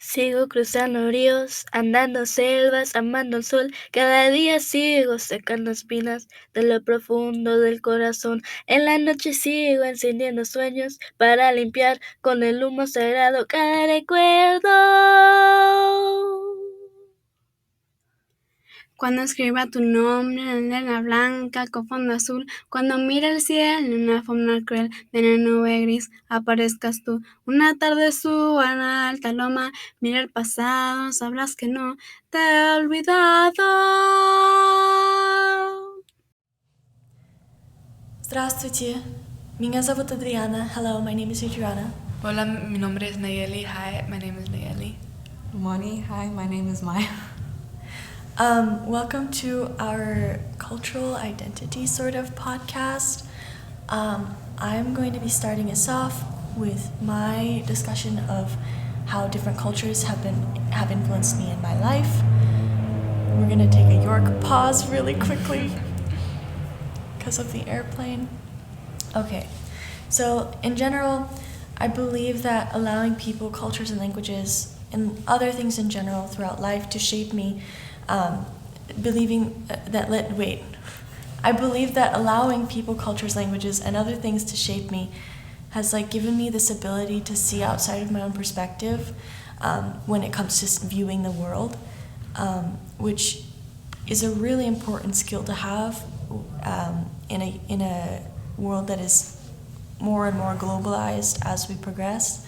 Sigo cruzando ríos, andando selvas, amando el sol. Cada día sigo sacando espinas de lo profundo del corazón. En la noche sigo encendiendo sueños para limpiar con el humo sagrado cada recuerdo. Cuando escriba tu nombre en arena blanca con fondo azul, cuando mire el cielo en una forma cruel de una nube gris, aparezcas tú. Una tarde subo a una alta loma, mira el pasado, sabrás que no te he olvidado. Здравствуйте, меня зовут Adrianna. Hello, my name is Adrianna. Hola, mi nombre es Nayeli. Hi, my name is Nayeli. Moni, hi, my name is Maya. Welcome to our cultural identity sort of podcast. I'm going to be starting us off with my discussion of how different cultures have influenced me in my life. We're gonna take a York pause really quickly because of the airplane. Okay, so in general, I believe that allowing people, cultures, and languages, and other things in general throughout life to shape me, I believe that allowing people, cultures, languages, and other things to shape me has given me this ability to see outside of my own perspective when it comes to viewing the world, which is a really important skill to have in a world that is more and more globalized as we progress.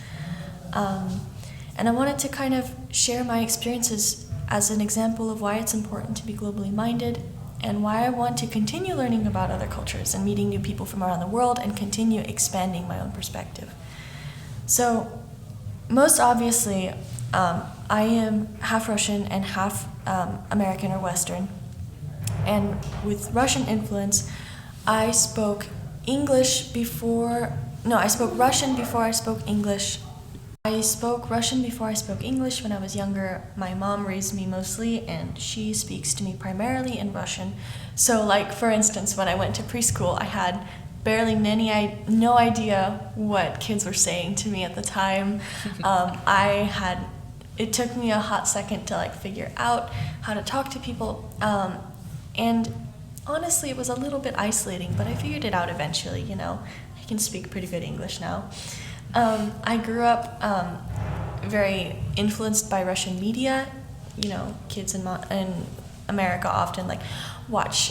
And I wanted to kind of share my experiences as an example of why it's important to be globally minded and why I want to continue learning about other cultures and meeting new people from around the world and continue expanding my own perspective. So, most obviously, I am half Russian and half American or Western. And with Russian influence, I spoke Russian before I spoke English. I spoke Russian before I spoke English when I was younger. My mom raised me mostly, and she speaks to me primarily in Russian. So, for instance, when I went to preschool, I had barely no idea what kids were saying to me at the time. It took me a hot second to figure out how to talk to people, and honestly, it was a little bit isolating, but I figured it out eventually. I can speak pretty good English now. I grew up very influenced by Russian media. Kids in America often watch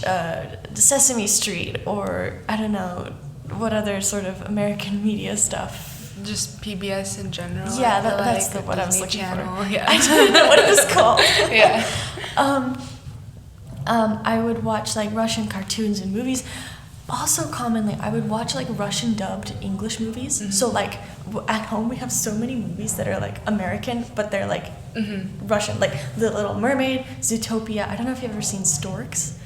Sesame Street, or I don't know what other sort of American media stuff. Just PBS in general. Yeah, that's what I was looking Channel, for. Yeah. I didn't know what it was called. Yeah. I would watch Russian cartoons and movies. Also, commonly, I would watch Russian dubbed English movies. Mm-hmm. So at home we have so many movies that are American, but they're Russian, like The Little Mermaid, Zootopia. I don't know if you've ever seen Storks.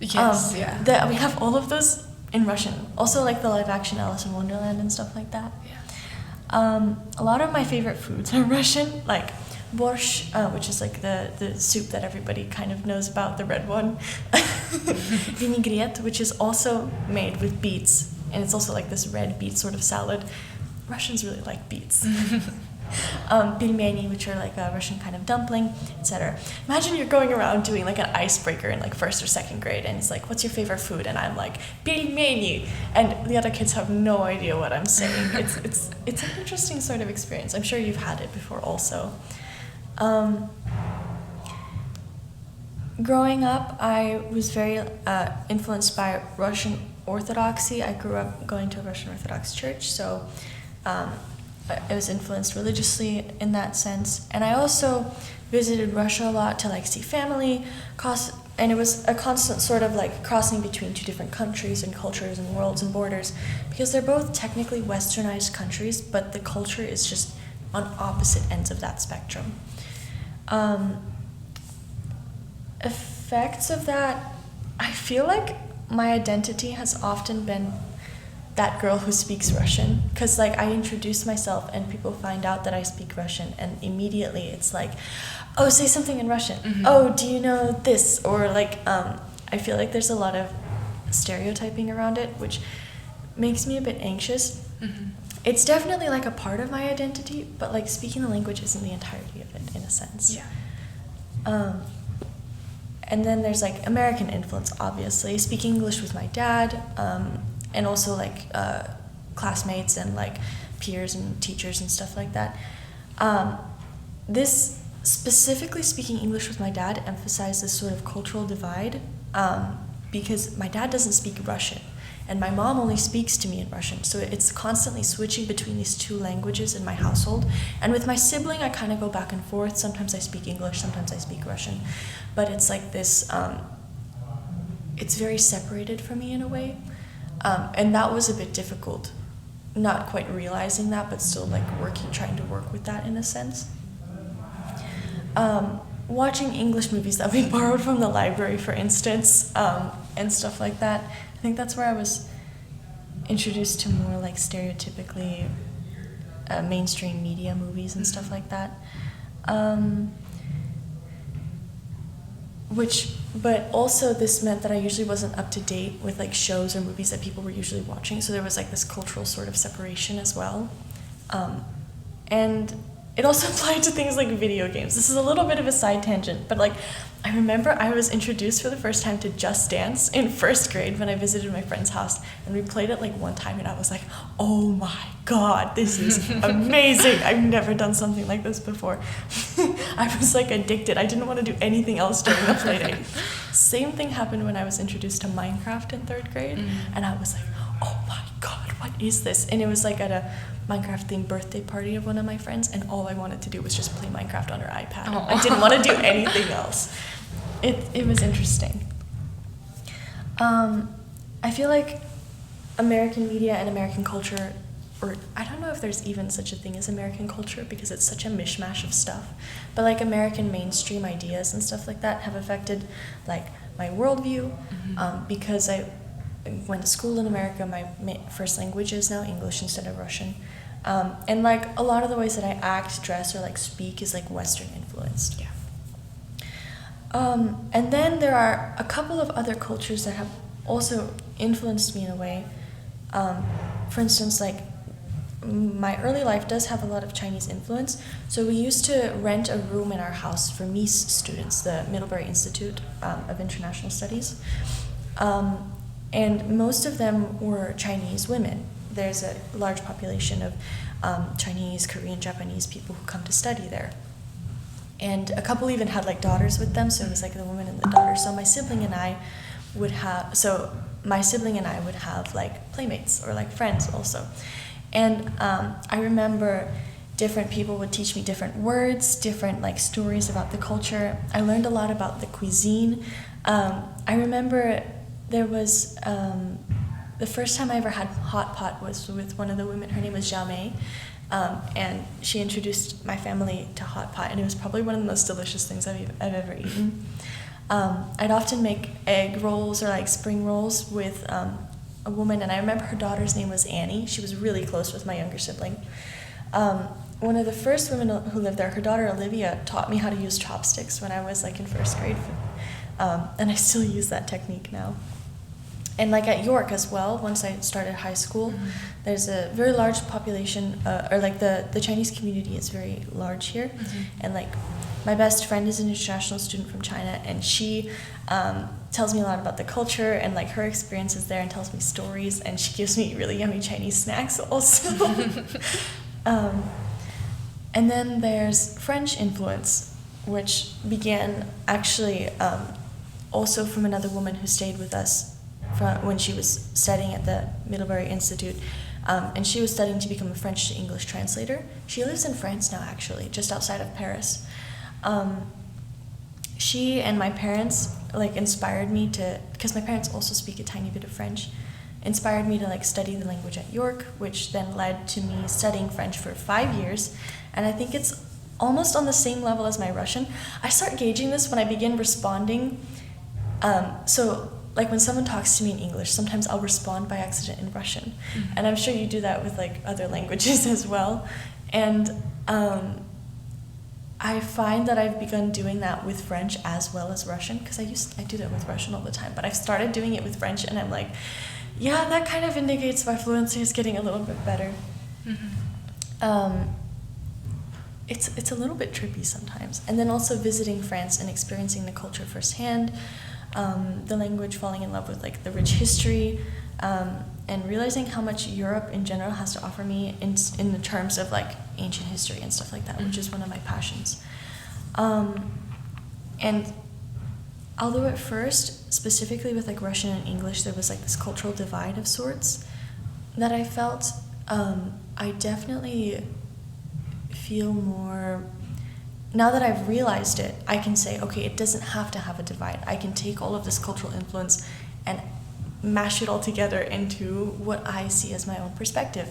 Yes, yeah. We have all of those in Russian. Also the live action Alice in Wonderland and stuff like that. Yeah. A lot of my favorite foods are Russian, like borscht, which is the soup that everybody kind of knows about, the red one. Vinaigrette, which is also made with beets, and it's also this red beet sort of salad. Russians really like beets. Pelmeni, which are a Russian kind of dumpling, etc. Imagine you're going around doing an icebreaker in first or second grade, and it's what's your favorite food? And I'm pelmeni, and the other kids have no idea what I'm saying. It's an interesting sort of experience. I'm sure you've had it before also. Growing up, I was very influenced by Russian Orthodoxy. I grew up going to a Russian Orthodox church, so I was influenced religiously in that sense. And I also visited Russia a lot to see family, and it was a constant sort of crossing between two different countries and cultures and worlds and borders, because they're both technically westernized countries, but the culture is just on opposite ends of that spectrum. Effects of that, I feel my identity has often been that girl who speaks Russian, because I introduce myself and people find out that I speak Russian, and immediately it's oh, say something in Russian. Mm-hmm. Oh, do you know this? Or I feel there's a lot of stereotyping around it, which makes me a bit anxious. Mm-hmm. it's definitely like a part of my identity, but like speaking the language isn't the entirety of it in a sense. Yeah. And then there's like American influence, obviously, speaking English with my dad, and also like classmates and like peers and teachers and stuff like that. This specifically speaking English with my dad emphasized this sort of cultural divide, because my dad doesn't speak Russian and my mom only speaks to me in Russian, so it's constantly switching between these two languages in my household. And with my sibling I kind of go back and forth. Sometimes I speak English, sometimes I speak Russian, but it's like this, it's very separated from me in a way, and that was a bit difficult, not quite realizing that, but still like trying to work with that in a sense. Watching English movies that we borrowed from the library, for instance, and stuff like that. I think that's where I was introduced to more like stereotypically mainstream media movies and stuff like that. But also this meant that I usually wasn't up to date with like shows or movies that people were usually watching, so there was like this cultural sort of separation as well. And it also applied to things like video games. This is a little bit of a side tangent, but like I remember I was introduced for the first time to Just Dance in first grade when I visited my friend's house, and we played it like one time and I was like, oh my god, this is amazing. I've never done something like this before. I was like addicted. I didn't want to do anything else during the play date. Same thing happened when I was introduced to Minecraft in third grade, and I was like, oh my god, what is this? And it was like at a Minecraft themed birthday party of one of my friends, and all I wanted to do was just play Minecraft on her iPad. Aww. I didn't want to do anything else. It was interesting. I feel like American media and American culture, or I don't know if there's even such a thing as American culture because it's such a mishmash of stuff, but like American mainstream ideas and stuff like that have affected like my worldview, because I went to school in America. My first language is now English instead of Russian. And like a lot of the ways that I act, dress, or like speak is like Western influenced. Yeah. And then there are a couple of other cultures that have also influenced me in a way. For instance, like my early life does have a lot of Chinese influence. So we used to rent a room in our house for Mies students, the Middlebury Institute of International Studies. And most of them were Chinese women. There's a large population of Chinese, Korean, Japanese people who come to study there. And a couple even had like daughters with them, so it was like the woman and the daughter. So my sibling and I would have like playmates or like friends also. And I remember different people would teach me different words, different like stories about the culture. I learned a lot about the cuisine. I remember there was the first time I ever had hot pot was with one of the women. Her name was Jamei, and she introduced my family to hot pot, and it was probably one of the most delicious things I've ever eaten. I'd often make egg rolls or like spring rolls with a woman, and I remember her daughter's name was Annie. She was really close with my younger sibling. One of the first women who lived there, her daughter Olivia, taught me how to use chopsticks when I was like in first grade, and I still use that technique now. And like at York as well, once I started high school, there's a very large population, or like the Chinese community is very large here. And like my best friend is an international student from China, and she tells me a lot about the culture and like her experiences there, and tells me stories, and she gives me really yummy Chinese snacks also. And then there's French influence, which began actually also from another woman who stayed with us when she was studying at the Middlebury Institute, and she was studying to become a French to English translator. She lives in France now, actually, just outside of Paris. She and my parents like inspired me to, because my parents also speak a tiny bit of French, inspired me to like study the language at York, which then led to me studying French for 5 years. And I think it's almost on the same level as my Russian. I start gauging this when I begin responding. So like when someone talks to me in English, sometimes I'll respond by accident in Russian. And I'm sure you do that with like other languages as well. And I find that I've begun doing that with French as well as Russian, because I do that with Russian all the time, but I've started doing it with French, and I'm like, yeah, that kind of indicates my fluency is getting a little bit better. It's a little bit trippy sometimes. And then also visiting France and experiencing the culture firsthand, the language, falling in love with like the rich history, and realizing how much Europe in general has to offer me in the terms of like ancient history and stuff like that, which is one of my passions. And although at first, specifically with like Russian and English, there was like this cultural divide of sorts that I felt, I definitely feel more, now that I've realized it, I can say, okay, it doesn't have to have a divide. I can take all of this cultural influence and mash it all together into what I see as my own perspective.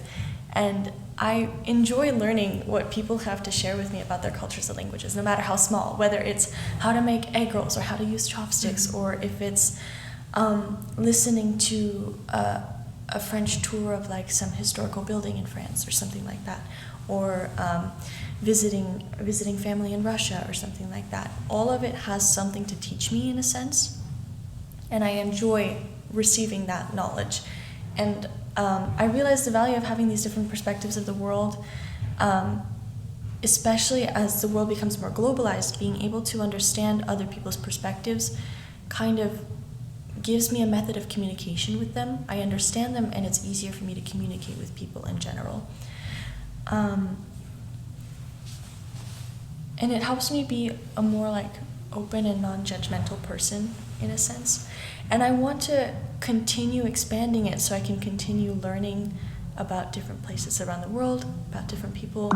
And I enjoy learning what people have to share with me about their cultures and languages, no matter how small, whether it's how to make egg rolls or how to use chopsticks, or if it's listening to a French tour of like some historical building in France or something like that, or visiting family in Russia or something like that. All of it has something to teach me in a sense, and I enjoy receiving that knowledge. And I realize the value of having these different perspectives of the world, especially as the world becomes more globalized. Being able to understand other people's perspectives kind of gives me a method of communication with them. I understand them, and it's easier for me to communicate with people in general. And it helps me be a more like open and non-judgmental person in a sense. And I want to continue expanding it so I can continue learning about different places around the world, about different people,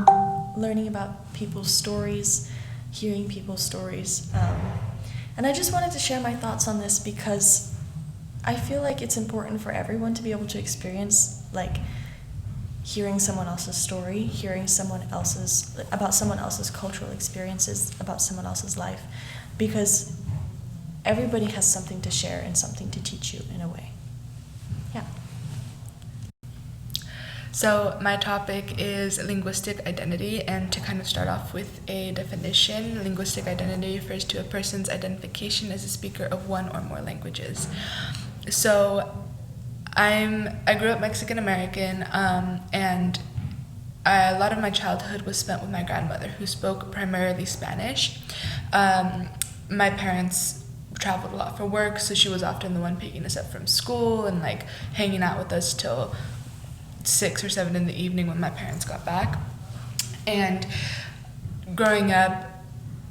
learning about people's stories, hearing people's stories. And I just wanted to share my thoughts on this because I feel like it's important for everyone to be able to experience like hearing someone else's story, hearing about someone else's cultural experiences, about someone else's life, because everybody has something to share and something to teach you in a way. Yeah. So my topic is linguistic identity, and to kind of start off with a definition, linguistic identity refers to a person's identification as a speaker of one or more languages. So I grew up Mexican American, and a lot of my childhood was spent with my grandmother, who spoke primarily Spanish. My parents traveled a lot for work, so she was often the one picking us up from school and like hanging out with us till 6 or 7 in the evening when my parents got back. And growing up,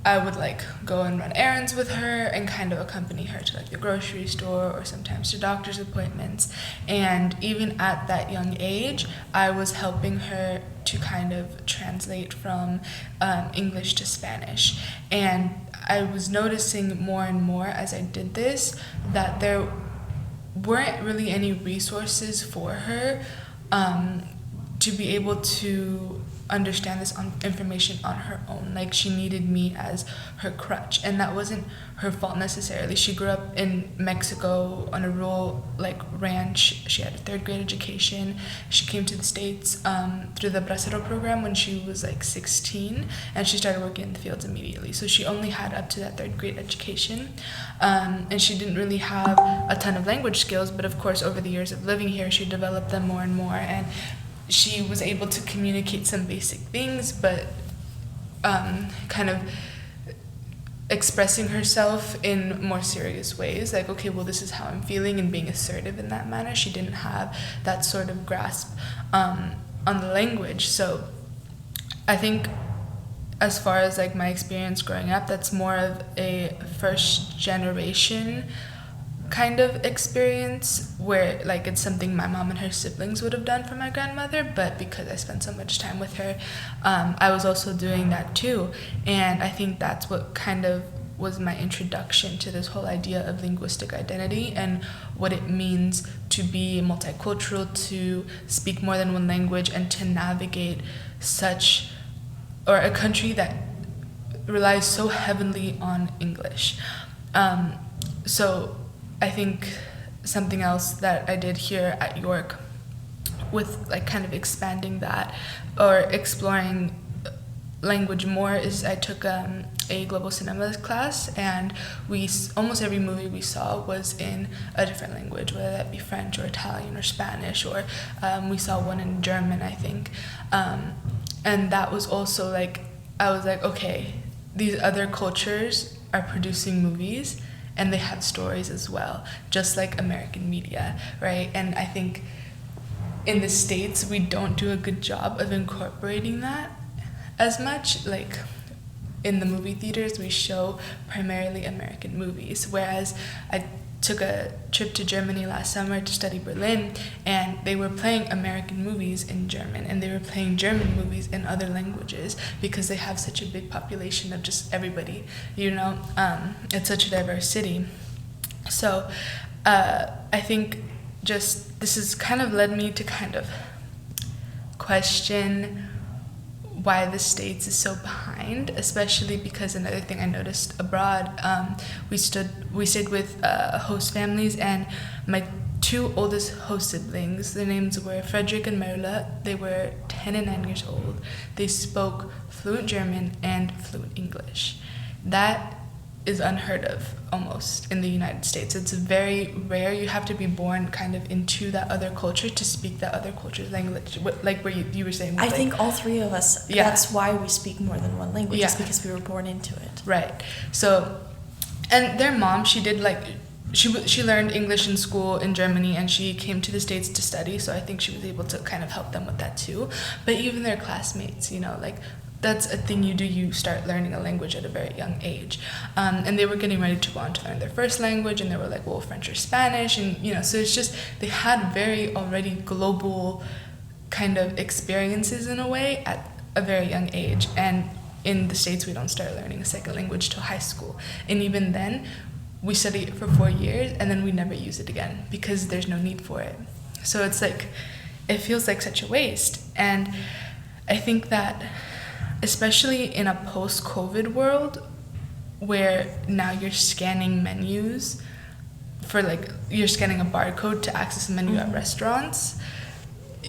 I would like go and run errands with her and kind of accompany her to like the grocery store or sometimes to doctor's appointments. And even at that young age, I was helping her to kind of translate from English to Spanish. And I was noticing more and more as I did this that there weren't really any resources for her to be able to understand this information on her own. Like, she needed me as her crutch, and that wasn't her fault necessarily. She grew up in Mexico on a rural ranch. She had a 3rd grade education. She came to the States through the Bracero program when she was 16, and she started working in the fields immediately. So she only had up to that 3rd grade education, and she didn't really have a ton of language skills, but of course over the years of living here she developed them more and more, and she was able to communicate some basic things, but kind of expressing herself in more serious ways, like, okay, well, this is how I'm feeling, and being assertive in that manner. She didn't have that sort of grasp on the language. So I think as far as my experience growing up, that's more of a first generation kind of experience where it's something my mom and her siblings would have done for my grandmother, but because I spent so much time with her, I was also doing that too. And I think that's what kind of was my introduction to this whole idea of linguistic identity and what it means to be multicultural, to speak more than one language, and to navigate a country that relies so heavily on English. So I think something else that I did here at York with kind of expanding that or exploring language more is I took a global cinema class, and almost every movie we saw was in a different language, whether that be French or Italian or Spanish, or we saw one in German, I think. And that was also like, I was like, okay, these other cultures are producing movies and they have stories as well, just like American media, right? And I think in the States, we don't do a good job of incorporating that as much. Like in the movie theaters, we show primarily American movies, whereas I took a trip to Germany last summer to study Berlin, and they were playing American movies in German, and they were playing German movies in other languages because they have such a big population of just everybody, it's such a diverse city. So I think just this has kind of led me to kind of question why the States is so behind, especially because another thing I noticed abroad, we stayed with host families, and my two oldest host siblings, their names were Frederick and Merle. They were 10 and 9 years old. They spoke fluent German and fluent English. That is unheard of almost in the United States. It's very rare. You have to be born kind of into that other culture to speak that other culture's language. Like where you were saying. I think all three of us, yeah. That's why we speak more than one language, yeah. Is because we were born into it. Right. So, and their mom, she did like, she learned English in school in Germany, and she came to the States to study, so I think she was able to kind of help them with that too. But even their classmates, like, that's a thing you do. You start learning a language at a very young age. And they were getting ready to go on to learn their first language, and they were like, well, French or Spanish. And, so it's just, they had very already global kind of experiences in a way at a very young age. And in the States, we don't start learning a second language till high school. And even then, we study it for 4 years, and then we never use it again because there's no need for it. So it's like, it feels like such a waste. And I think that especially in a post-COVID world where now you're scanning menus for you're scanning a barcode to access a menu at restaurants,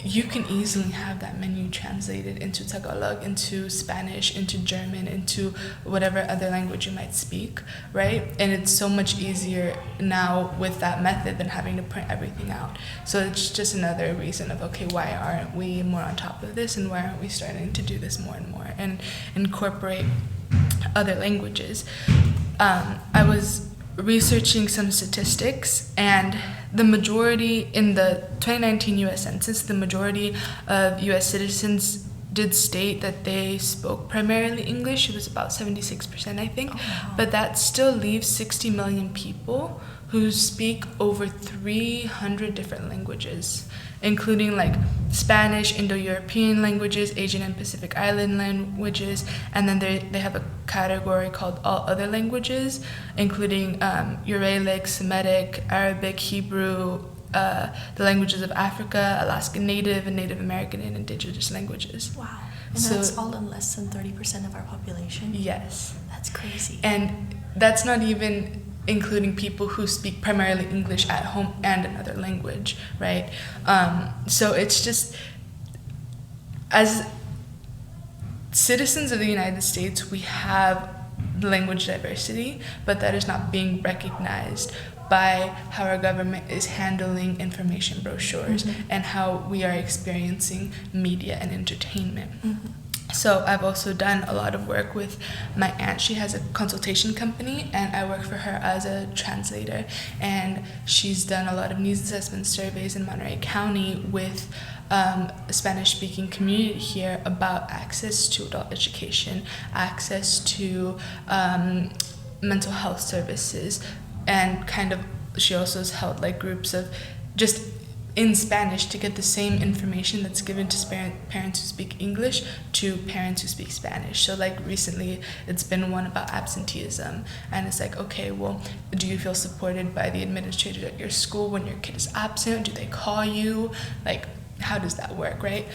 you can easily have that menu translated into Tagalog, into Spanish, into German, into whatever other language you might speak, right? And it's so much easier now with that method than having to print everything out. So it's just another reason of, okay, why aren't we more on top of this, and why aren't we starting to do this more and more and incorporate other languages? I was researching some statistics, and the majority in the 2019 U.S. Census, the majority of U.S. citizens did state that they spoke primarily English. It was about 76%, I think. Oh, wow. But that still leaves 60 million people who speak over 300 different languages, including Spanish, Indo-European languages, Asian and Pacific Island languages, and then they have a category called all other languages, including Uralic, Semitic, Arabic, Hebrew, the languages of Africa, Alaskan Native, and Native American and Indigenous languages. Wow. And so, that's all in less than 30% of our population? Yes. That's crazy. And that's not even including people who speak primarily English at home and another language, right? So it's just, as citizens of the United States, we have language diversity, but that is not being recognized by how our government is handling information brochures and how we are experiencing media and entertainment. So I've also done a lot of work with my aunt. She has a consultation company, and I work for her as a translator. And she's done a lot of needs assessment surveys in Monterey County with a Spanish-speaking community here about access to adult education, access to mental health services, and she also has held groups of just in Spanish to get the same information that's given to parents who speak English to parents who speak Spanish. So recently it's been one about absenteeism, and it's okay, well, do you feel supported by the administrators at your school when your kid is absent? Do they call you? How does that work, right?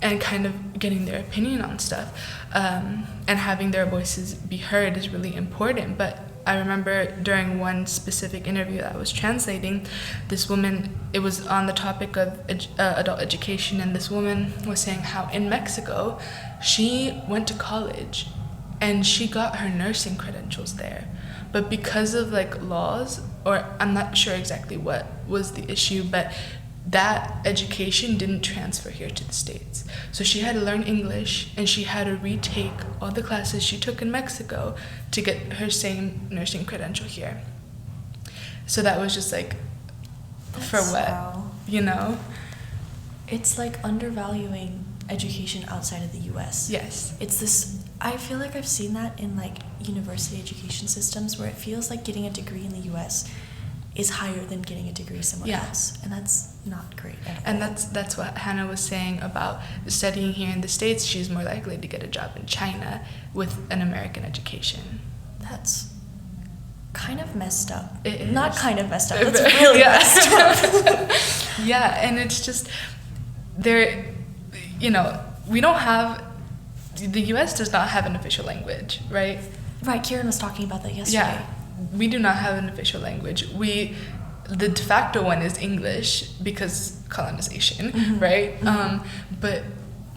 And kind of getting their opinion on stuff, and having their voices be heard is really important. But I remember during one specific interview that I was translating, this woman, it was on the topic of adult education, and this woman was saying how in Mexico, she went to college and she got her nursing credentials there. But because of like laws, or I'm not sure exactly what was the issue, but that education didn't transfer here to the States. So she had to learn English, and she had to retake all the classes she took in Mexico to get her same nursing credential here. So that was just like, for what, you know? It's like undervaluing education outside of the US. Yes. It's this, I feel like I've seen that in like university education systems where it feels like getting a degree in the US is higher than getting a degree somewhere else, and that's not great at all. And that's what Hannah was saying about studying here in the States. She's more likely to get a job in China with an American education. That's kind of messed up. It is. Not kind of messed up. That's really messed up. Yeah, and it's just there. You know, we don't have. The U.S. does not have an official language, right? Right. Kieran was talking about that yesterday. Yeah. We do not have an official language. The de facto one is English because colonization, right? But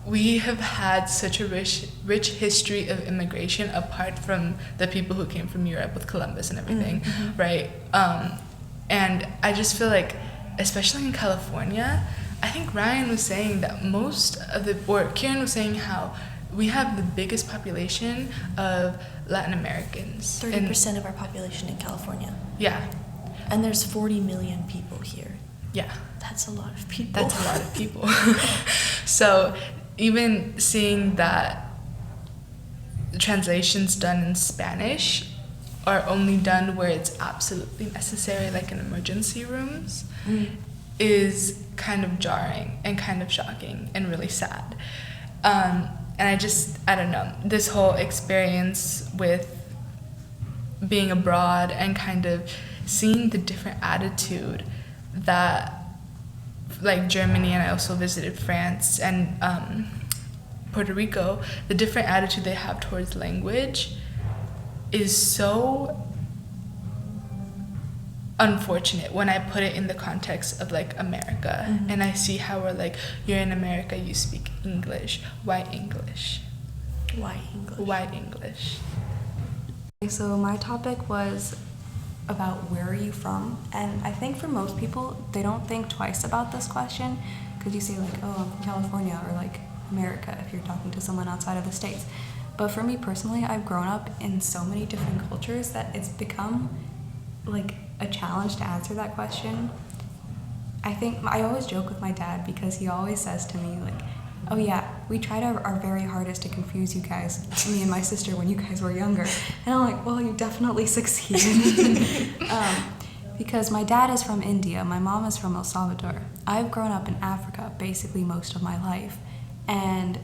we have had such a rich history of immigration apart from the people who came from Europe with Columbus and everything, right? And I just feel like, especially in California, I think Ryan was saying that Kieran was saying how we have the biggest population of Latin Americans. 30% of our population in California. Yeah. And there's 40 million people here. Yeah. That's a lot of people. That's a lot of people. So even seeing that translations done in Spanish are only done where it's absolutely necessary, like in emergency rooms, is kind of jarring and kind of shocking and really sad. And I don't know, this whole experience with being abroad and kind of seeing the different attitude that, like Germany, and I also visited France and Puerto Rico, the different attitude they have towards language is so unfortunate when I put it in the context of like America, and I see how we're like, you're in America, you speak English. Why English? Why English? Why English? So my topic was about where are you from, and I think for most people they don't think twice about this question because you say like, oh, I'm from California, or like America if you're talking to someone outside of the States. But for me personally, I've grown up in so many different cultures that it's become like a challenge to answer that question. I think I always joke with my dad because he always says to me like, oh yeah, we tried our very hardest to confuse you guys, me and my sister, when you guys were younger. And I'm like, well, you definitely succeeded. Because my dad is from India, my mom is from El Salvador. I've grown up in Africa basically most of my life. And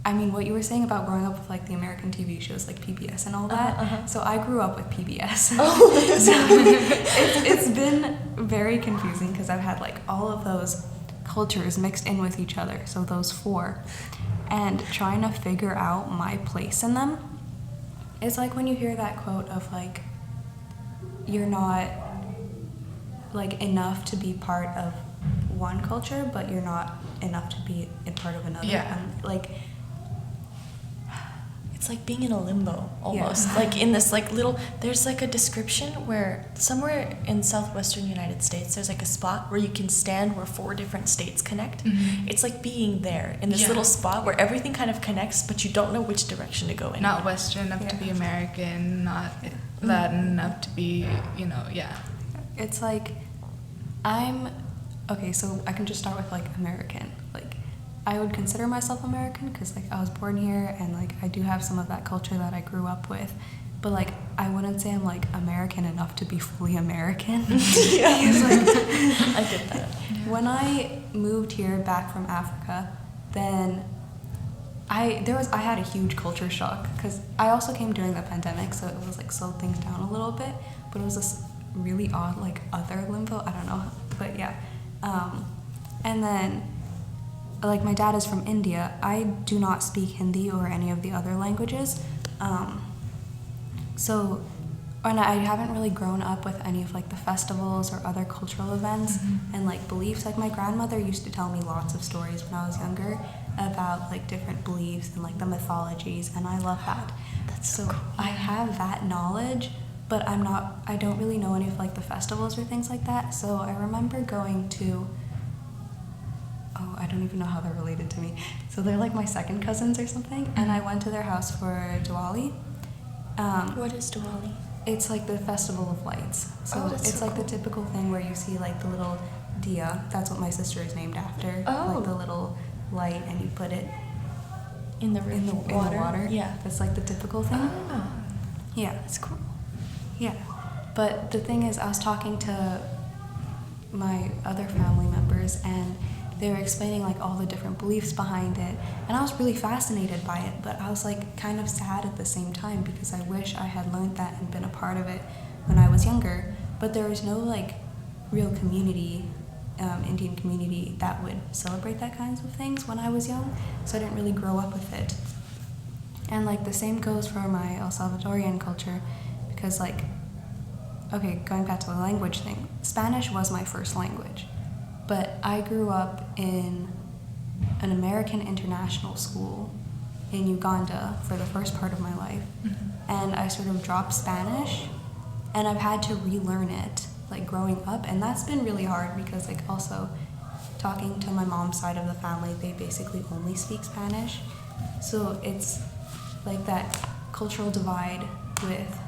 I mean, what you were saying about growing up with like the American TV shows like PBS and all that, so I grew up with PBS. So it's been very confusing because I've had like all of those cultures mixed in with each other, so those four, and trying to figure out my place in them. It's like when you hear that quote of like, you're not like enough to be part of one culture, but you're not enough to be in part of another. Yeah. And like, it's like being in a limbo almost. Like in this like little, there's like a description where somewhere in southwestern United States there's like a spot where you can stand where 4 different states connect. It's like being there in this little spot where everything kind of connects, but you don't know which direction to go in. Not Western enough to be American, not Latin enough to be, it's like okay, so I can just start with like American. Like, I would consider myself American because like I was born here and like I do have some of that culture that I grew up with, but like I wouldn't say I'm like American enough to be fully American. Because, like, I get that. When I moved here back from Africa, then I had a huge culture shock because I also came during the pandemic, so it was like slowed things down a little bit, but it was this really odd like other limbo, I don't know, but yeah. And then like my dad is from India. I do not speak Hindi or any of the other languages, so and I haven't really grown up with any of like the festivals or other cultural events and like beliefs. Like my grandmother used to tell me lots of stories when I was younger about like different beliefs and like the mythologies, and I love that. That's So cool. I have that knowledge, but I don't really know any of like the festivals or things like that. So I remember going to, oh, I don't even know how they're related to me. So they're like my second cousins or something, and I went to their house for Diwali. What is Diwali? It's like the festival of lights. So that's it's so like cool. the typical thing where you see like the little diya. That's what my sister is named after. Oh. Like the little light, and you put it In the in the water. Yeah. That's like the typical thing. Oh, Yeah. that's cool. Yeah. But the thing is, I was talking to my other family members, and they were explaining like all the different beliefs behind it, and I was really fascinated by it, but I was like kind of sad at the same time because I wish I had learned that and been a part of it when I was younger. But there was no like real community, Indian community that would celebrate that kinds of things when I was young, so I didn't really grow up with it. And like the same goes for my El Salvadorian culture, because like, okay, going back to the language thing, Spanish was my first language, but I grew up in an American international school in Uganda for the first part of my life, and I sort of dropped Spanish, and I've had to relearn it like growing up, and that's been really hard because like also talking to my mom's side of the family, they basically only speak Spanish, so it's like that cultural divide with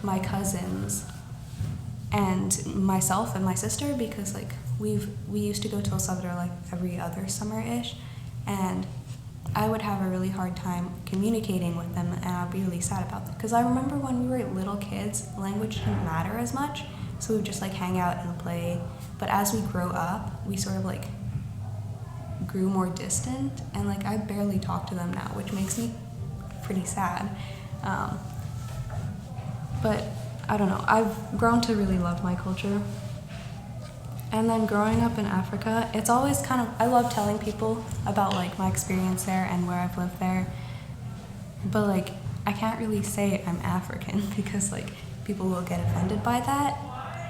my cousins and myself and my sister, because like we used to go to El Salvador like every other summer-ish, and I would have a really hard time communicating with them, and I'd be really sad about that, because I remember when we were little kids, language didn't matter as much, so we would just like hang out and play. But as we grow up, we sort of like grew more distant, and like I barely talk to them now, which makes me pretty sad. But I don't know, I've grown to really love my culture. And then growing up in Africa, it's always kind of, I love telling people about like my experience there and where I've lived there, but like I can't really say I'm African because like people will get offended by that,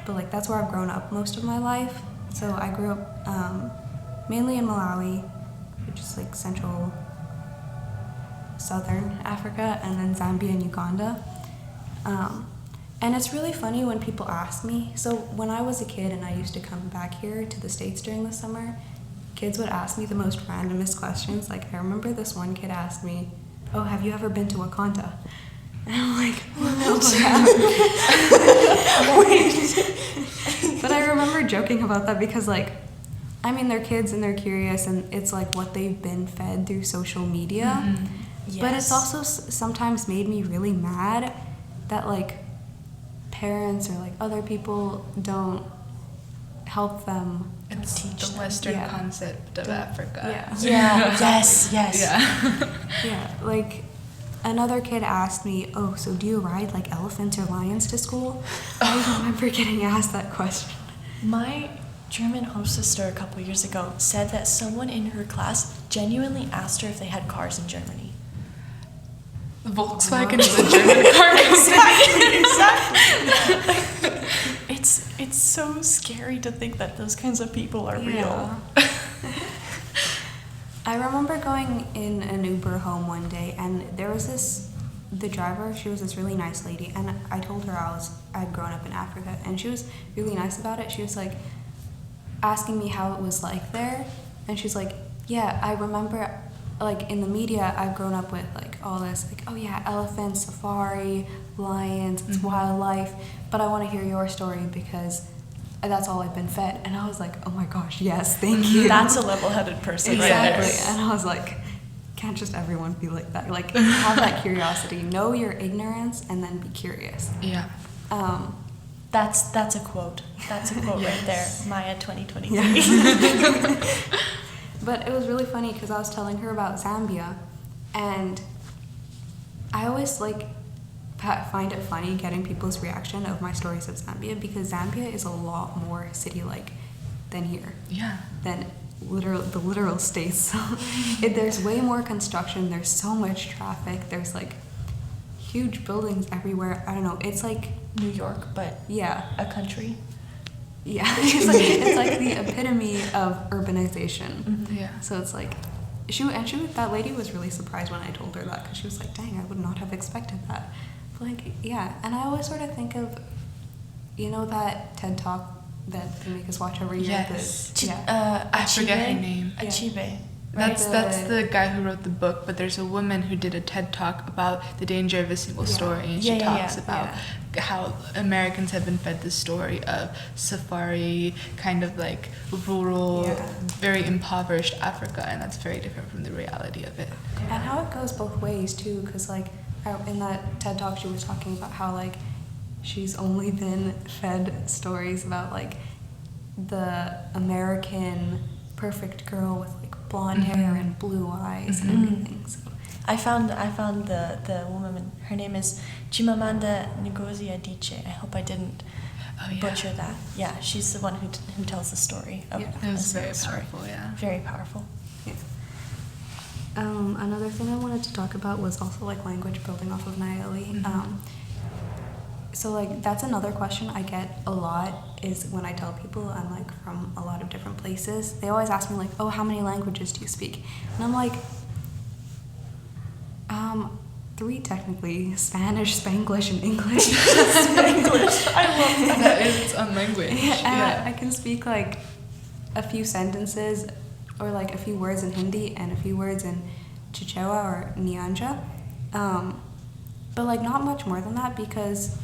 but like that's where I've grown up most of my life. So I grew up mainly in Malawi, which is like central southern Africa, and then Zambia and Uganda. And it's really funny when people ask me, so when I was a kid and I used to come back here to the States during the summer, kids would ask me the most randomest questions. Like I remember this one kid asked me, oh, have you ever been to Wakanda? And I'm like, no, Wait. But I remember joking about that because like, I mean, they're kids and they're curious, and it's like what they've been fed through social media. Yes. But it's also sometimes made me really mad that like parents or like other people don't help them. It's Teach the them. Western Yeah. concept of Africa. Yeah. Yeah, yes. Yeah. Yeah, like another kid asked me, oh, so do you ride like elephants or lions to school? I remember getting asked that question. My German host sister a couple years ago said that someone in her class genuinely asked her if they had cars in Germany. Volkswagen is a German car company. Exactly. It's so scary to think that those kinds of people are real. I remember going in an Uber home one day, and there was the driver, she was this really nice lady, and I told her I'd grown up in Africa, and she was really nice about it. She was like asking me how it was like there, and she's like, yeah, I remember like in the media I've grown up with like all this like, oh yeah, elephants, safari, lions, it's wildlife, but I want to hear your story because that's all I've been fed. And I was like, oh my gosh, yes, thank you. That's a level-headed person Exactly. right there. And I was like, can't just everyone be like that? Like have that curiosity, know your ignorance, and then be curious. Yeah. That's a quote. That's a quote right there. Maya 2023. Yeah. But it was really funny because I was telling her about Zambia, and I always like find it funny getting people's reaction of my stories of Zambia, because Zambia is a lot more city-like than here. Yeah. Than the literal states. So there's way more construction. There's so much traffic. There's like huge buildings everywhere. I don't know. It's like New York, but yeah, a country. yeah. It's like the epitome of urbanization. Mm-hmm. Yeah. So it's like that lady was really surprised when I told her that, because she was like, "Dang, I would not have expected that." But like, yeah, and I always sort of think of, you know, that TED Talk that they make us watch every year. Yes. I forget her name. Achibe. That's the guy who wrote the book, but there's a woman who did a TED Talk about the danger of a single story, and she talks about how Americans have been fed this story of safari, kind of like rural, very impoverished Africa, and that's very different from the reality of it. And how it goes both ways too, because like in that TED Talk she was talking about how like she's only been fed stories about like the American perfect girl with like blonde hair and blue eyes and everything. So I found the woman. Her name is Chimamanda Ngozi Adichie. I hope I didn't butcher that. Yeah, she's the one who tells the story. Of It was a very story. powerful, yeah. Very powerful. yeah. Another thing I wanted to talk about was also like language, building off of Nayeli. So like that's another question I get a lot, is when I tell people I'm like from a lot of different places, they always ask me like, oh, how many languages do you speak? And I'm like, 3 technically: Spanish, Spanglish, and English. Spanglish. I love That is its own language. Yeah. I can speak like a few sentences or like a few words in Hindi and a few words in Chichewa or Nyanja. But like not much more than that, because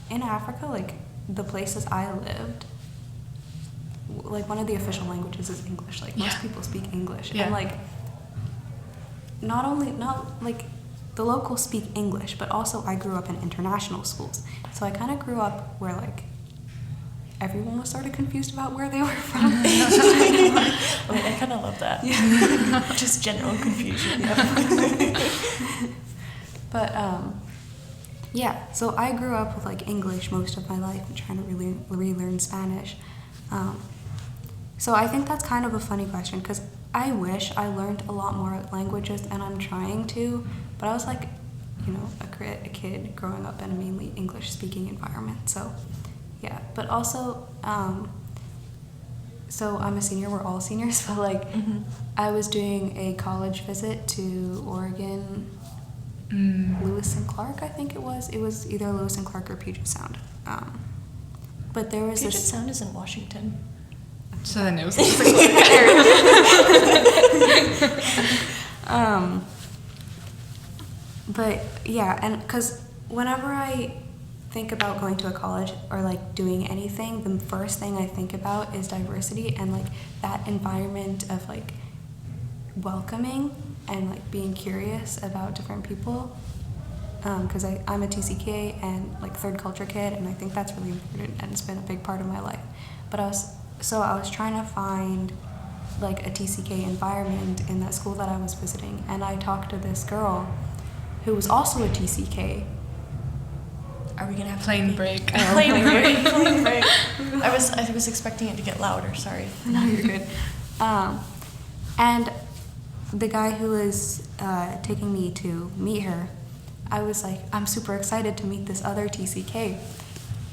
in Africa, like the places I lived, like one of the official languages is English. Like most people speak English. Yeah. And like not like the locals speak English, but also I grew up in international schools. So I kind of grew up where like everyone was sort of confused about where they were from. I kind of love that. Yeah. Just general confusion. But yeah, so I grew up with like English most of my life and trying to really relearn Spanish. So I think that's kind of a funny question, because I wish I learned a lot more languages, and I'm trying to, but I was like, you know, a kid growing up in a mainly English-speaking environment. So yeah, but also, so I'm a senior, we're all seniors, but like I was doing a college visit to Oregon, Lewis and Clark, I think it was. It was either Lewis and Clark or Puget Sound. But there was Puget Sound is in Washington. So then it was but yeah, and because whenever I think about going to a college or like doing anything, the first thing I think about is diversity and like that environment of like welcoming and like being curious about different people. Because I'm a TCK and like third culture kid, and I think that's really important, and it's been a big part of my life. But I was trying to find like a TCK environment in that school that I was visiting, and I talked to this girl who was also a TCK. Are we gonna have Plane break. Plane break. I was expecting it to get louder. Sorry. No, you're good. And the guy who was taking me to meet her, I was like, I'm super excited to meet this other TCK.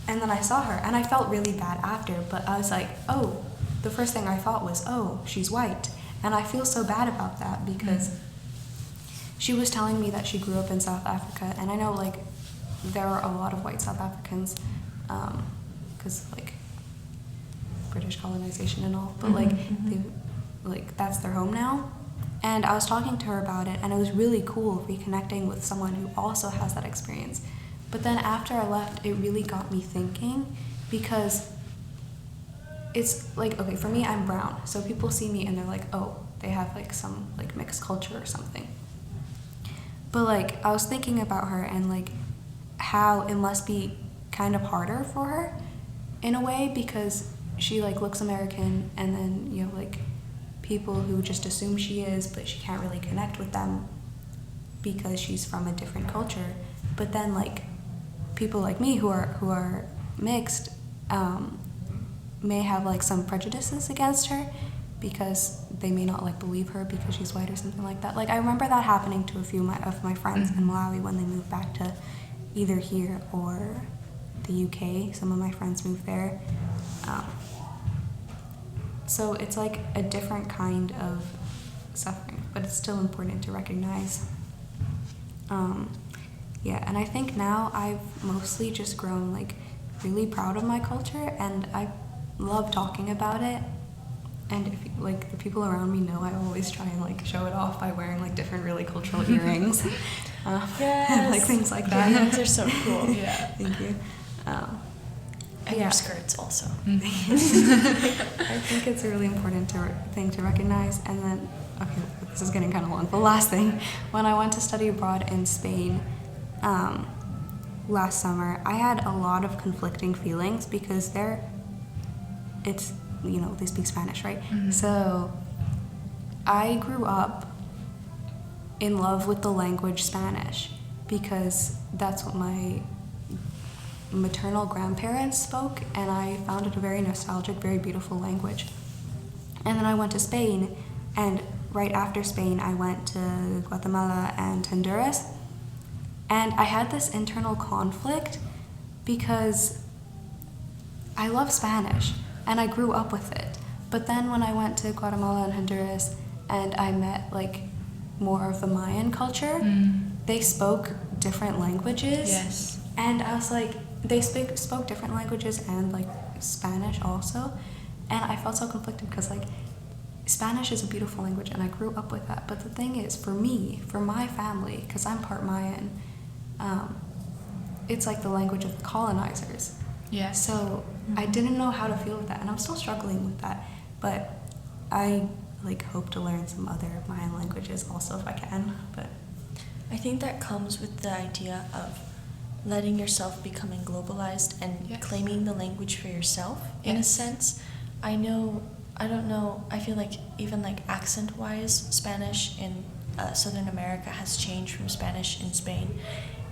And then I saw her, and I felt really bad after, but I was like, oh, the first thing I thought was, oh, she's white. And I feel so bad about that, because she was telling me that she grew up in South Africa, and I know, like, there are a lot of white South Africans, because, like, British colonization and all, but, like, that's their home now. And I was talking to her about it, and it was really cool reconnecting with someone who also has that experience. But then after I left, it really got me thinking, because it's like, okay, for me, I'm brown, so people see me and they're like, oh, they have like some like mixed culture or something. But like, I was thinking about her and like how it must be kind of harder for her in a way, because she like looks American, and then you have like people who just assume she is, but she can't really connect with them because she's from a different culture. But then like people like me who are mixed may have like some prejudices against her, because they may not like believe her because she's white or something like that. Like I remember that happening to a few of my friends in Malawi when they moved back to either here or the UK. Some of my friends moved there. So it's like a different kind of suffering, but it's still important to recognize. Yeah, and I think now I've mostly just grown like really proud of my culture, and I love talking about it. And if like the people around me know, I always try and like show it off by wearing like different really cultural earrings, and like things like that. Earrings are so cool. Yeah. Thank you. And Yeah. your skirts also. I think it's a really important thing to recognize. And then, okay, this is getting kind of long. The last thing, when I went to study abroad in Spain last summer, I had a lot of conflicting feelings because they speak Spanish, right? So I grew up in love with the language Spanish because that's what my maternal grandparents spoke, and I found it a very nostalgic, very beautiful language. And then I went to Spain, and right after Spain I went to Guatemala and Honduras, and I had this internal conflict because I love Spanish and I grew up with it. But then when I went to Guatemala and Honduras and I met like more of the Mayan culture, they spoke different languages. Yes. And I was like, they spoke different languages and like Spanish also, and I felt so conflicted because like Spanish is a beautiful language and I grew up with that, but the thing is, for me, for my family, because I'm part Mayan, it's like the language of the colonizers. Yeah. So I didn't know how to feel with that, and I'm still struggling with that, but I like hope to learn some other Mayan languages also if I can. But I think that comes with the idea of letting yourself becoming globalized and claiming the language for yourself in a sense. I don't know, I feel like even like accent-wise, Spanish in Southern America has changed from Spanish in Spain.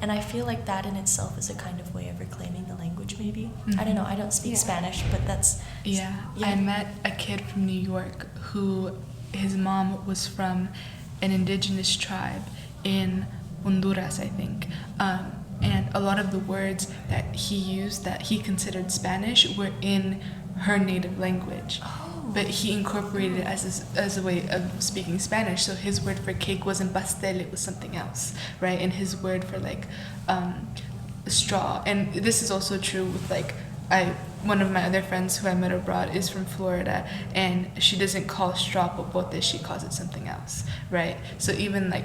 And I feel like that in itself is a kind of way of reclaiming the language maybe. I don't know, I don't speak Spanish, but that's... Yeah, I met a kid from New York who, his mom was from an indigenous tribe in Honduras, I think. And a lot of the words that he used that he considered Spanish were in her native language. But he incorporated it as a way of speaking Spanish. So his word for cake wasn't pastel, it was something else, right? And his word for like straw. And this is also true with like, one of my other friends who I met abroad is from Florida, and she doesn't call straw popote, she calls it something else, right? So even like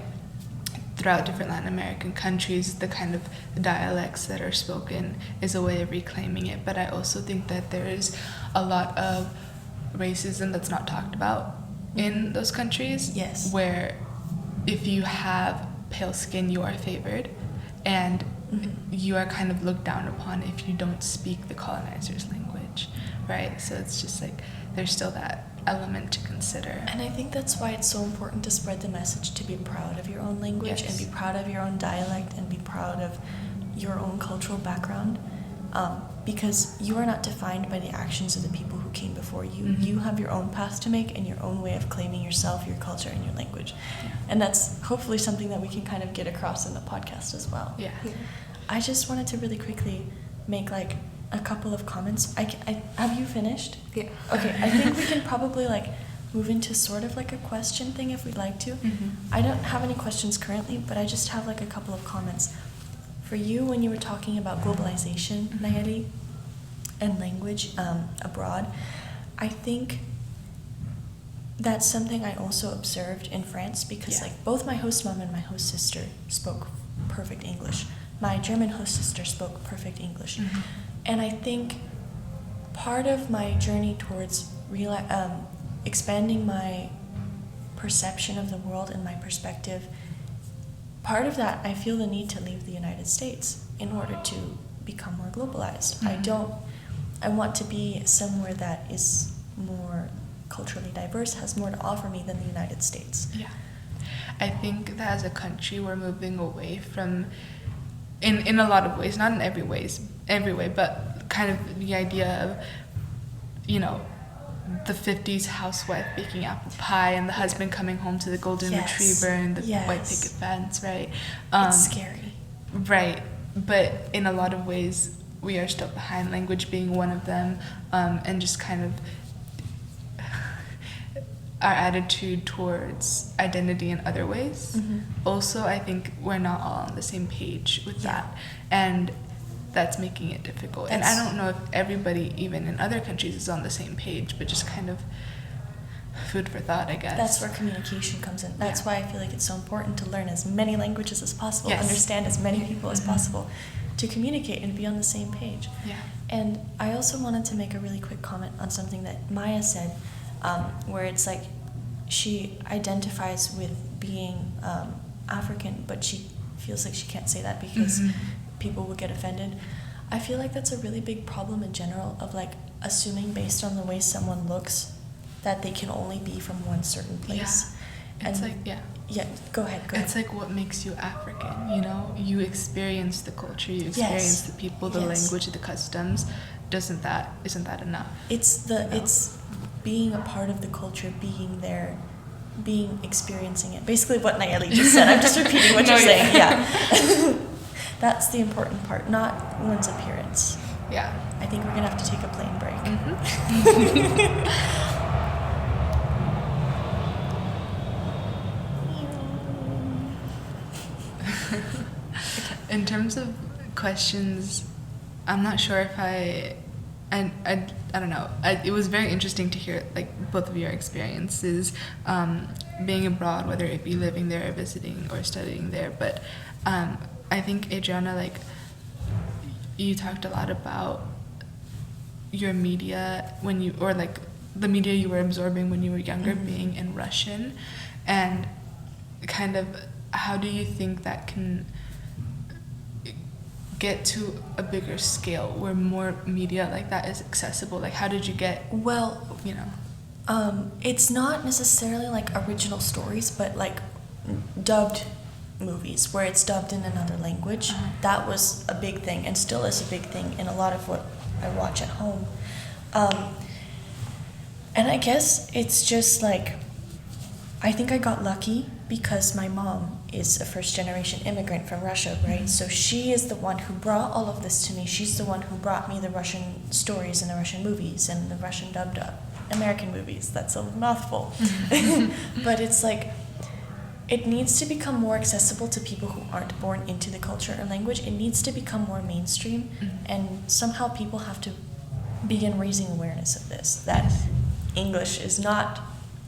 throughout different Latin American countries, the kind of dialects that are spoken is a way of reclaiming it. But I also think that there is a lot of racism that's not talked about in those countries. Yes. Where if you have pale skin, you are favored, and you are kind of looked down upon if you don't speak the colonizer's language, right? So it's just like there's still that element to consider. And I think that's why it's so important to spread the message to be proud of your own language and be proud of your own dialect and be proud of your own cultural background, because you are not defined by the actions of the people who came before you. You have your own path to make and your own way of claiming yourself, your culture, and your language. And that's hopefully something that we can kind of get across in the podcast as well. I just wanted to really quickly make like a couple of comments. I have you finished? Yeah. Okay, I think we can probably like move into sort of like a question thing if we'd like to. I don't have any questions currently, but I just have like a couple of comments. For you, when you were talking about globalization, Nayeli, and language abroad, I think that's something I also observed in France because like both my host mom and my host sister spoke perfect English. My German host sister spoke perfect English. And I think part of my journey towards expanding my perception of the world and my perspective, part of that, I feel the need to leave the United States in order to become more globalized. I want to be somewhere that is more culturally diverse, has more to offer me than the United States. Yeah. I think that as a country, we're moving away from, in a lot of ways, not in every way, but kind of the idea of, the 50s housewife baking apple pie and the husband coming home to the golden retriever and the white picket fence, right? It's scary. Right. But in a lot of ways, we are still behind, language being one of them, and just kind of our attitude towards identity in other ways. Also, I think we're not all on the same page with that, and that's making it difficult. And I don't know if everybody, even in other countries, is on the same page, but just kind of food for thought, I guess. That's where communication comes in. That's why I feel like it's so important to learn as many languages as possible, understand as many people as possible, to communicate and be on the same page. Yeah. And I also wanted to make a really quick comment on something that Maya said, where it's like she identifies with being African, but she feels like she can't say that because people would get offended. I feel like that's a really big problem in general of like assuming based on the way someone looks that they can only be from one certain place. Yeah. It's like, go ahead. It's like what makes you African, you know? You experience the culture, you experience the people, the language, the customs. Isn't that enough? It's being a part of the culture, being there, experiencing it. Basically what Nayeli just said. I'm just repeating what you're saying. Yeah. That's the important part, not one's appearance. Yeah. I think we're gonna have to take a plane break. In terms of questions, I'm not sure if I don't know. It was very interesting to hear like both of your experiences being abroad, whether it be living there or visiting or studying there. But I think, Adrianna, like you talked a lot about your media the media you were absorbing when you were younger being in Russian, and kind of how do you think that can get to a bigger scale where more media like that is accessible? Like, how did you get, it's not necessarily like original stories, but like dubbed movies where it's dubbed in another language. That was a big thing and still is a big thing in a lot of what I watch at home. And I guess it's just like, I think I got lucky because my mom is a first-generation immigrant from Russia, right? So she is the one who brought all of this to me. She's the one who brought me the Russian stories and the Russian movies and the Russian dubbed American movies. That's a mouthful. But it's like, it needs to become more accessible to people who aren't born into the culture or language. It needs to become more mainstream, and somehow people have to begin raising awareness of this, that English is not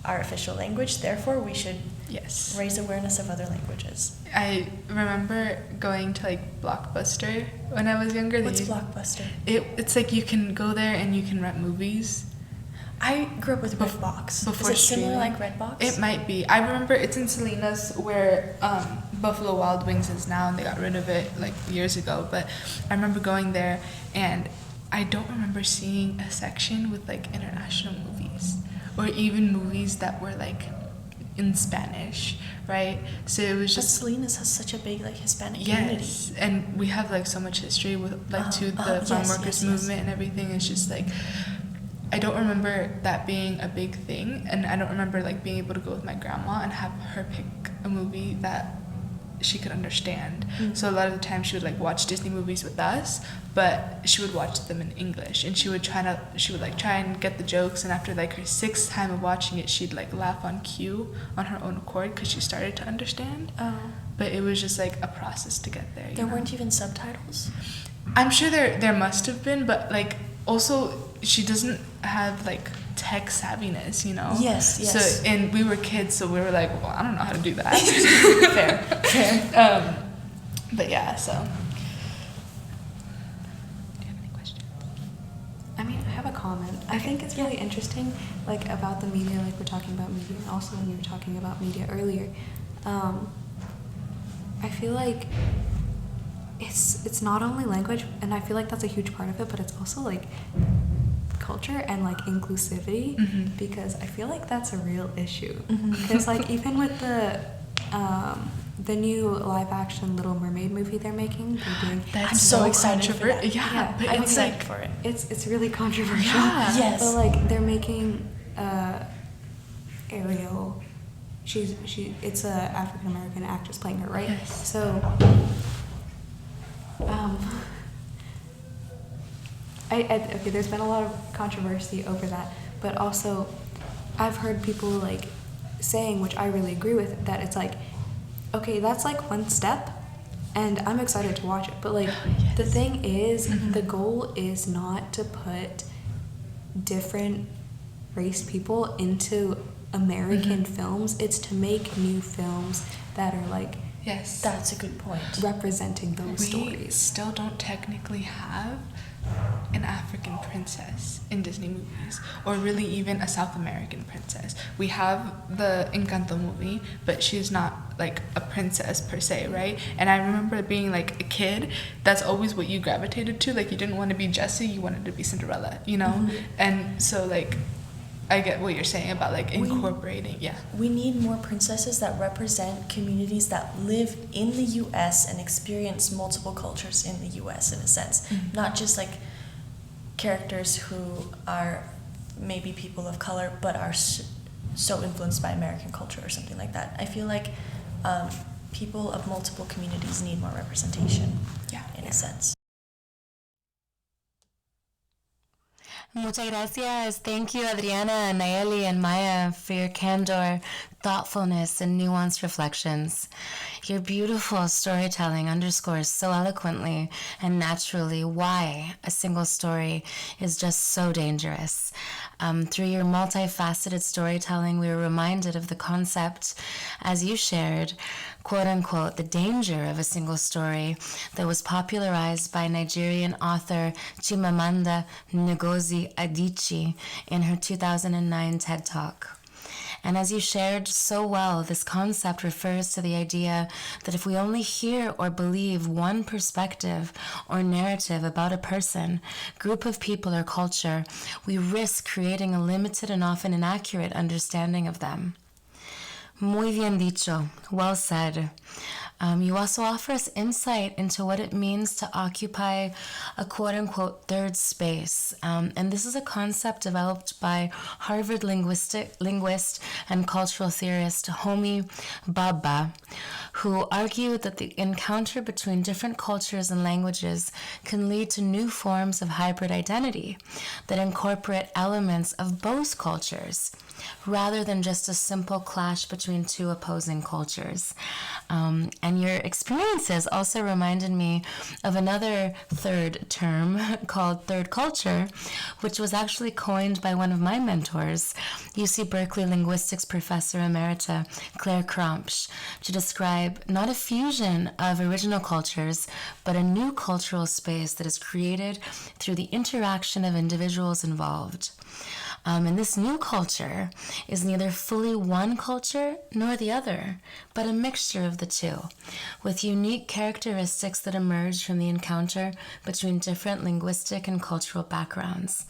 our official language, therefore we should raise awareness of other languages. I remember going to like Blockbuster when I was younger. What's Blockbuster? It's like you can go there and you can rent movies. I grew up with Redbox. Is it similar like Redbox? It might be. I remember it's in Salinas where Buffalo Wild Wings is now, and they got rid of it like years ago. But I remember going there, and I don't remember seeing a section with like international movies or even movies that were like in Spanish, right? So it was just. But Salinas has such a big like Hispanic community. Yes, and we have like so much history with like the farm workers movement and everything. It's just like, I don't remember that being a big thing, and I don't remember like being able to go with my grandma and have her pick a movie that she could understand. So a lot of the time she would like watch Disney movies with us, but she would watch them in English, and she would try and get the jokes, and after like her 6th time of watching it, she'd like laugh on cue on her own accord because she started to understand. But it was just like a process to get there. There weren't even subtitles? I'm sure there must have been, but like also she doesn't have like tech savviness, you know? Yes. So, and we were kids, so we were like, well, I don't know how to do that. Fair. But yeah, so. Do you have any questions? I mean, I have a comment. I think it's really interesting, like, about the media, like we're talking about media, and also when you were talking about media earlier. I feel like it's not only language, and I feel like that's a huge part of it, but it's also like culture and like inclusivity, because I feel like that's a real issue. Because like even with the new live-action Little Mermaid movie they're making. I'm so excited for that. Yeah, but I'm it's excited like for it. It's really controversial. Yeah. Yes. But like they're making Ariel. It's a African American actress playing her, right? Yes. So okay, there's been a lot of controversy over that, but also I've heard people like saying, which I really agree with, that it's like, okay, that's like one step, and I'm excited to watch it. But like, Yes. the thing is, the goal is not to put different race people into American films. It's to make new films that are like Yes. That's a good point. representing those We stories. still don't technically have an African princess in Disney movies, or really even a South American princess. We have the Encanto movie, but she's not like a princess per se, right? And I remember being like a kid, that's always what you gravitated to. Like, you didn't want to be Jessie, you wanted to be Cinderella, you know? And so like, I get what you're saying about like incorporating, yeah. We need more princesses that represent communities that live in the U.S. and experience multiple cultures in the U.S. in a sense. Not just like characters who are maybe people of color but are so influenced by American culture or something like that. I feel like people of multiple communities need more representation, in a sense. Muchas gracias. Thank you, Adrianna, Nayeli, and Maya, for your candor, thoughtfulness, and nuanced reflections. Your beautiful storytelling underscores so eloquently and naturally why a single story is just so dangerous. Through your multifaceted storytelling, we were reminded of the concept, as you shared, quote unquote, the danger of a single story that was popularized by Nigerian author Chimamanda Ngozi Adichie in her 2009 TED Talk. And as you shared so well, this concept refers to the idea that if we only hear or believe one perspective or narrative about a person, group of people, or culture, we risk creating a limited and often inaccurate understanding of them. Muy bien dicho. Well said. You also offer us insight into what it means to occupy a quote-unquote third space. And this is a concept developed by Harvard linguist and cultural theorist Homi Bhabha, who argued that the encounter between different cultures and languages can lead to new forms of hybrid identity that incorporate elements of both cultures, rather than just a simple clash between two opposing cultures. And your experiences also reminded me of another third term called third culture, which was actually coined by one of my mentors, UC Berkeley linguistics professor emerita Claire Crampsch, to describe not a fusion of original cultures, but a new cultural space that is created through the interaction of individuals involved. And this new culture is neither fully one culture nor the other, but a mixture of the two, with unique characteristics that emerge from the encounter between different linguistic and cultural backgrounds.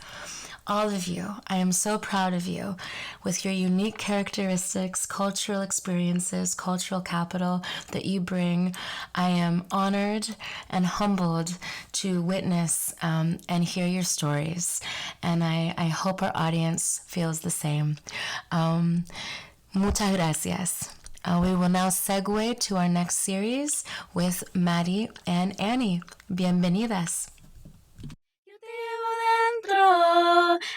All of you, I am so proud of you, with your unique characteristics, cultural experiences, cultural capital that you bring. I am honored and humbled to witness and hear your stories, and I hope our audience feels the same. Muchas gracias. We will now segue to our next series with Maddie and Annie. Bienvenidas.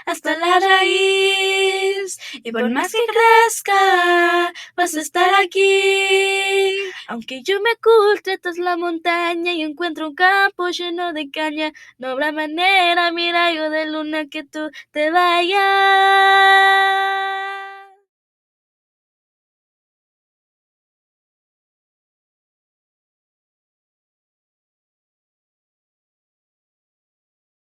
Hasta la raíz, y por más que crezca, vas a estar aquí. Aunque yo me oculte tras la montaña y encuentro un campo lleno de caña, no habrá manera, mi rayo de luna, que tú te vayas.